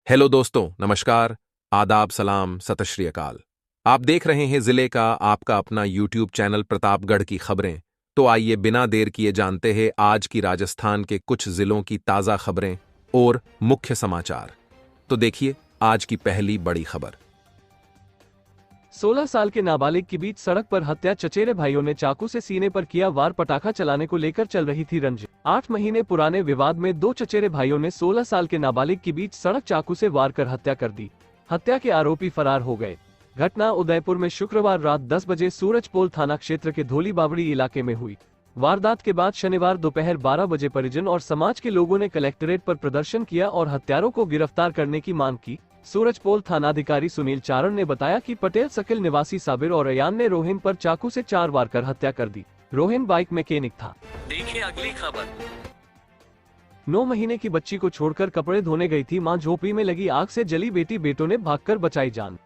Hello दोस्तों, नमस्कार, आदाब, सलाम, सत श्री अकाल। आप देख रहे हैं जिले का आपका अपना यूट्यूब चैनल प्रतापगढ़ की खबरें। तो आइए बिना देर किए जानते हैं आज की राजस्थान के कुछ जिलों की ताज़ा खबरें और मुख्य समाचार। तो देखिए आज की पहली बड़ी खबर। 16 साल के नाबालिग के बीच सड़क पर हत्या, चचेरे भाइयों ने चाकू से सीने पर किया वार। पटाखा चलाने को लेकर चल रही थी रंजिश। 8 महीने पुराने विवाद में दो चचेरे भाइयों ने 16 साल के नाबालिग के बीच सड़क चाकू से वार कर हत्या कर दी। हत्या के आरोपी फरार हो गए। घटना उदयपुर में शुक्रवार रात 10 बजे सूरजपोल थाना क्षेत्र के धोली बावड़ी इलाके में हुई। वारदात के बाद शनिवार दोपहर 12 बजे परिजन और समाज के लोगों ने कलेक्ट्रेट पर प्रदर्शन किया और हत्यारों को गिरफ्तार करने की मांग की। सूरजपोल थानाधिकारी सुनील चारण ने बताया कि पटेल सकिल निवासी साबिर और अयान ने रोहिन पर चाकू से 4 वार कर हत्या कर दी। रोहिन बाइक मैकेनिक था। देखिए अगली खबर। 9 महीने की बच्ची को छोड़कर कपड़े धोने गई थी मां। झोपड़ी में लगी आग से जली बेटी, बेटों ने भागकर बचाई जान।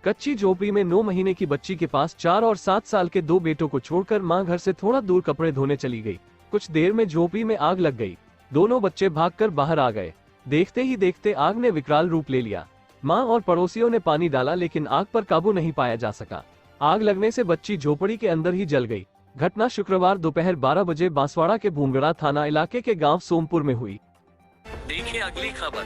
कच्ची झोपड़ी में 9 महीने की बच्ची के पास 4 और 7 साल के 2 बेटों को छोड़कर मां घर से थोड़ा दूर कपड़े धोने चली गई। कुछ देर में झोपड़ी में आग लग गई। दोनों बच्चे भागकर बाहर आ गए। देखते ही देखते आग ने विकराल रूप ले लिया। मां और पड़ोसियों ने पानी डाला लेकिन आग पर काबू नहीं पाया जा सका। आग लगने से बच्ची झोपड़ी के अंदर ही जल गई। घटना शुक्रवार दोपहर 12 बजे बांसवाड़ा के भूंगड़ा थाना इलाके के गांव सोमपुर में हुई। देखिए अगली खबर।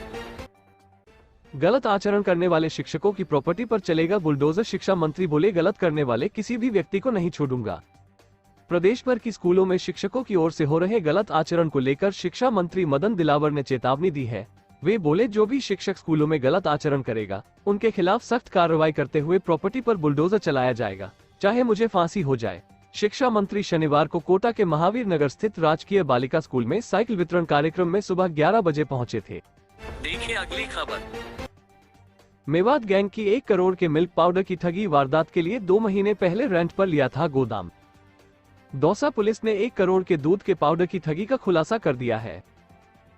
गलत आचरण करने वाले शिक्षकों की प्रॉपर्टी पर चलेगा बुलडोजर। शिक्षा मंत्री बोले, गलत करने वाले किसी भी व्यक्ति को नहीं छोड़ूंगा। प्रदेश भर की स्कूलों में शिक्षकों की ओर से हो रहे गलत आचरण को लेकर शिक्षा मंत्री मदन दिलावर ने चेतावनी दी है। वे बोले, जो भी शिक्षक स्कूलों में गलत आचरण करेगा उनके खिलाफ सख्त कार्रवाई करते हुए प्रॉपर्टी पर बुलडोजर चलाया जाएगा, चाहे मुझे फांसी हो जाए। शिक्षा मंत्री शनिवार को कोटा के महावीर नगर स्थित राजकीय बालिका स्कूल में साइकिल वितरण कार्यक्रम में सुबह 11 बजे पहुंचे थे। देखिए अगली खबर। मेवात गैंग की 1 करोड़ के मिल्क पाउडर की ठगी। वारदात के लिए 2 महीने पहले रेंट पर लिया था गोदाम। दौसा पुलिस ने 1 करोड़ के दूध के पाउडर की ठगी का खुलासा कर दिया है।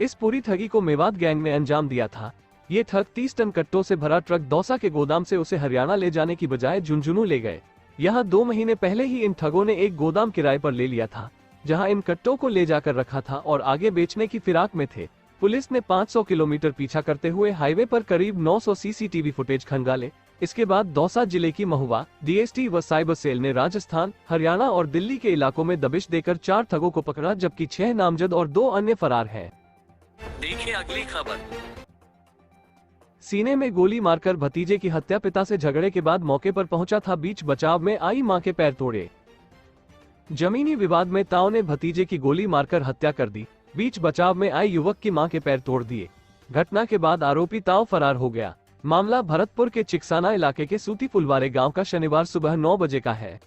इस पूरी ठगी को मेवात गैंग ने अंजाम दिया था। ये ठग 30 टन कट्टों से भरा ट्रक दौसा के गोदाम से उसे हरियाणा ले जाने की बजाय झुंझुनू ले गए। यहाँ 2 महीने पहले ही इन ठगों ने एक गोदाम किराए पर ले लिया था, जहाँ इन कट्टों को ले जाकर रखा था और आगे बेचने की फिराक में थे। पुलिस ने 500 किलोमीटर पीछा करते हुए हाईवे पर करीब 900 सीसीटीवी फुटेज खंगाले। इसके बाद दौसा जिले की महुआ, डीएसटी व साइबर सेल ने राजस्थान, हरियाणा और दिल्ली के इलाकों में दबिश देकर 4 ठगों को पकड़ा, जबकि 6 नामजद और 2 अन्य फरार हैं। देखिए अगली खबर। सीने में गोली मारकर भतीजे की हत्या। पिता से झगड़े के बाद मौके पर पहुंचा था, बीच बचाव में आई मां के पैर तोड़े। जमीनी विवाद में ताऊ ने भतीजे की गोली मारकर हत्या कर दी। बीच बचाव में आई युवक की मां के पैर तोड़ दिए। घटना के बाद आरोपी ताऊ फरार हो गया। मामला भरतपुर के चिकसाना इलाके के सूती पुलवारे गांव का शनिवार सुबह 9 बजे का है।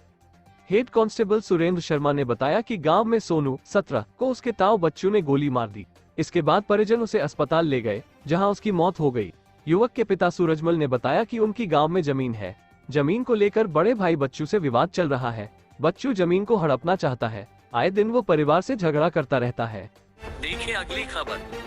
हेड कांस्टेबल सुरेंद्र शर्मा ने बताया कि गांव में सोनू 17 को उसके ताऊ बच्चू ने गोली मार दी। इसके बाद परिजन उसे अस्पताल ले गए, जहां उसकी मौत हो गई। युवक के पिता सूरजमल ने बताया कि उनकी गांव में जमीन है। जमीन को लेकर बड़े भाई बच्चू से विवाद चल रहा है। बच्चू जमीन को हड़पना चाहता है। आए दिन वो परिवार से झगड़ा करता रहता है। देखिए अगली खबर।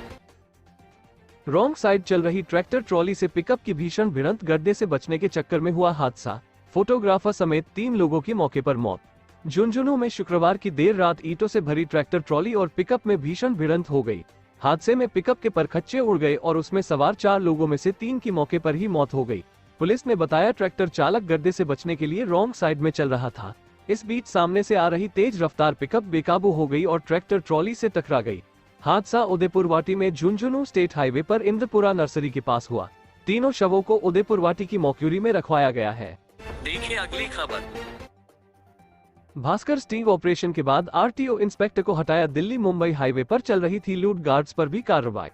रॉन्ग साइड चल रही ट्रैक्टर ट्रॉली से पिकअप की भीषण भिड़ंत। गड्ढे से बचने के चक्कर में हुआ हादसा। फोटोग्राफर समेत 3 लोगों की मौके पर मौत। झुंझुनू में शुक्रवार की देर रात ईंटों से भरी ट्रैक्टर ट्रॉली और पिकअप में भीषण भिड़ंत हो गई। हादसे में पिकअप के परखच्चे उड़ गए और उसमें सवार 4 लोगों में से 3 की मौके पर ही मौत हो गई। पुलिस ने बताया, ट्रैक्टर चालक गड्ढे से बचने के लिए रॉन्ग साइड में चल रहा था। इस बीच सामने से आ रही तेज रफ्तार पिकअप बेकाबू हो गई और ट्रैक्टर ट्रॉली से टकरा गई। हादसा उदयपुर वाटी में झुंझुनू स्टेट हाईवे पर इंद्रपुरा नर्सरी के पास हुआ। तीनों शवों को उदयपुर वाटी की मॉर्चरी में रखवाया गया है। देखिए अगली खबर। भास्कर स्टिंग ऑपरेशन के बाद आरटीओ इंस्पेक्टर को हटाया। दिल्ली मुंबई हाईवे पर चल रही थी लूट, गार्ड्स पर भी कार्रवाई।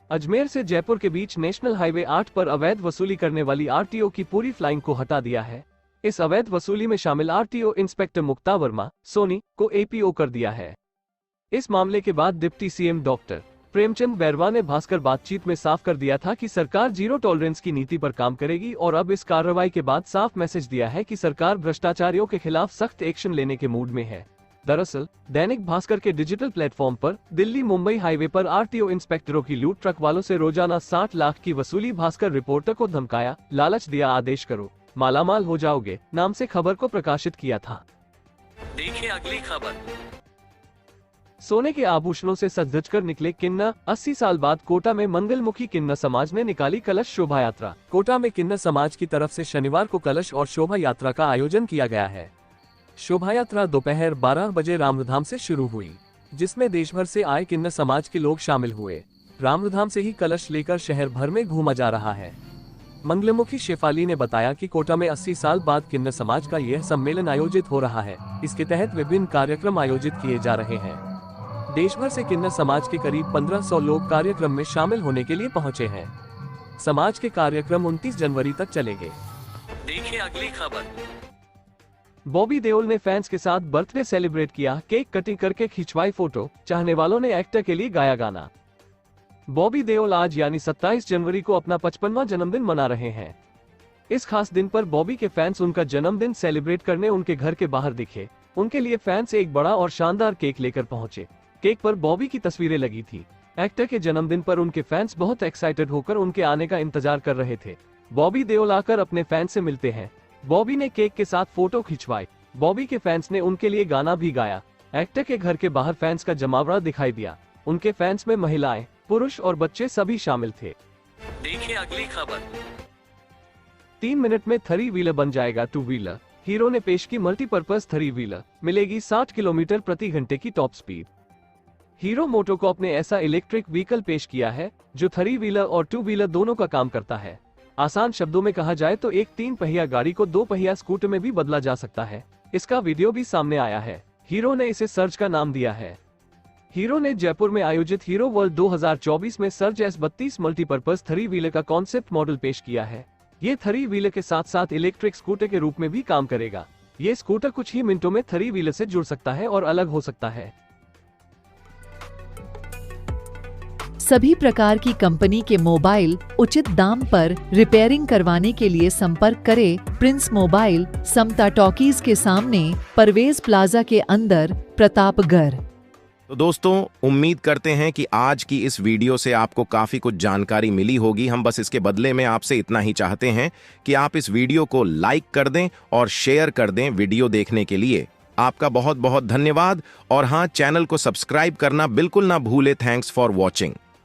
अजमेर से जयपुर के बीच नेशनल हाईवे 8 पर अवैध वसूली करने वाली आरटीओ की पूरी फ्लाइंग को हटा दिया है। इस अवैध वसूली में शामिल आरटीओ इंस्पेक्टर मुक्ता वर्मा, सोनी को एपीओ कर दिया है। इस मामले के बाद deputy CM doctor Premchand Bairwa ने भास्कर बातचीत में साफ कर दिया था कि सरकार जीरो टॉलरेंस की नीति पर काम करेगी और अब इस कार्रवाई के बाद साफ मैसेज दिया है कि सरकार भ्रष्टाचारियों के खिलाफ सख्त एक्शन लेने के मूड में है। दरअसल दैनिक भास्कर के डिजिटल प्लेटफॉर्म पर दिल्ली मुंबई हाईवे पर आरटीओ इंस्पेक्टरों की लूट, ट्रक वालों से रोजाना 60 लाख की वसूली। भास्कर रिपोर्टर को धमकाया, लालच दिया, आदेश करो, मालामाल हो जाओगे नाम से खबर को प्रकाशित किया था। देखिए अगली खबर। सोने के आभूषणों से सज धज कर निकले किन्ना। 80 साल बाद कोटा में मंगलमुखी किन्ना समाज ने निकाली कलश शोभा यात्रा। कोटा में किन्ना समाज की तरफ से शनिवार को कलश और शोभा यात्रा का आयोजन किया गया है। शोभा यात्रा दोपहर 12 बजे रामधाम से शुरू हुई, जिसमें देश भर से आए किन्ना समाज के लोग शामिल हुए। रामधाम से ही कलश लेकर शहर भर में घूमा जा रहा है। मंगलमुखी शेफाली ने बताया कि कोटा में 80 साल बाद किन्ना समाज का यह सम्मेलन आयोजित हो रहा है। इसके तहत विभिन्न कार्यक्रम आयोजित किए जा रहे हैं। देश भर से किन्ना समाज के करीब 1500 लोग कार्यक्रम में शामिल होने के लिए पहुंचे हैं। समाज के कार्यक्रम 29 जनवरी तक चलेंगे। देखिए अगली खबर। बॉबी देओल ने फैंस के साथ बर्थडे सेलिब्रेट किया, केक कटिंग करके खिंचवाई फोटो। चाहने वालों ने एक्टर के लिए गाया गाना। बॉबी देओल आज यानी 27 जनवरी को अपना 55वां जन्मदिन मना रहे हैं। इस खास दिन पर बॉबी के फैंस उनका जन्मदिन सेलिब्रेट करने उनके घर के बाहर दिखे। उनके लिए फैंस एक बड़ा और शानदार केक लेकर पहुंचे। केक पर बॉबी की तस्वीरें लगी थी। एक्टर के जन्मदिन पर उनके फैंस बहुत एक्साइटेड होकर उनके आने का इंतजार कर रहे थे। बॉबी देओल आकर अपने फैंस से मिलते हैं। बॉबी ने केक के साथ फोटो खिंचवाई। बॉबी के फैंस ने उनके लिए गाना भी गाया। एक्टर के घर के बाहर फैंस का जमावड़ा दिखाई दिया। उनके फैंस में महिलाएं, पुरुष और बच्चे सभी शामिल थे। देखिए अगली खबर। 3 मिनट में 3 व्हीलर बन जाएगा 2 व्हीलर। हीरो ने पेश की मल्टीपर्पज 3 व्हीलर। मिलेगी 60 किलोमीटर प्रति घंटे की टॉप स्पीड। हीरो मोटोकॉर्प ने ऐसा इलेक्ट्रिक व्हीकल पेश किया है जो 3 व्हीलर और 2 व्हीलर दोनों का काम करता है। आसान शब्दों में कहा जाए तो एक 3 पहिया गाड़ी को 2 पहिया स्कूटर में भी बदला जा सकता है। इसका वीडियो भी सामने आया है। हीरो ने इसे सर्ज का नाम दिया है। हीरो ने जयपुर में आयोजित हीरो वर्ल्ड 2024 में सर्ज S32 मल्टीपर्पज 3 व्हीलर का कॉन्सेप्ट मॉडल पेश किया है। ये 3 व्हीलर के साथ साथ इलेक्ट्रिक स्कूटर के रूप में भी काम करेगा। ये स्कूटर कुछ ही मिनटों में 3 व्हीलर से जुड़ सकता है और अलग हो सकता है। सभी प्रकार की कंपनी के मोबाइल उचित दाम पर रिपेयरिंग करवाने के लिए संपर्क करें प्रिंस मोबाइल, समता टॉकीज के सामने, परवेज प्लाजा के अंदर, प्रतापगढ़। तो दोस्तों, उम्मीद करते हैं कि आज की इस वीडियो से आपको काफ़ी कुछ जानकारी मिली होगी। हम बस इसके बदले में आपसे इतना ही चाहते हैं कि आप इस वीडियो को लाइक कर दें और शेयर कर दें। वीडियो देखने के लिए आपका बहुत बहुत धन्यवाद। और हाँ, चैनल को सब्सक्राइब करना बिल्कुल ना भूले। Thanks for watching.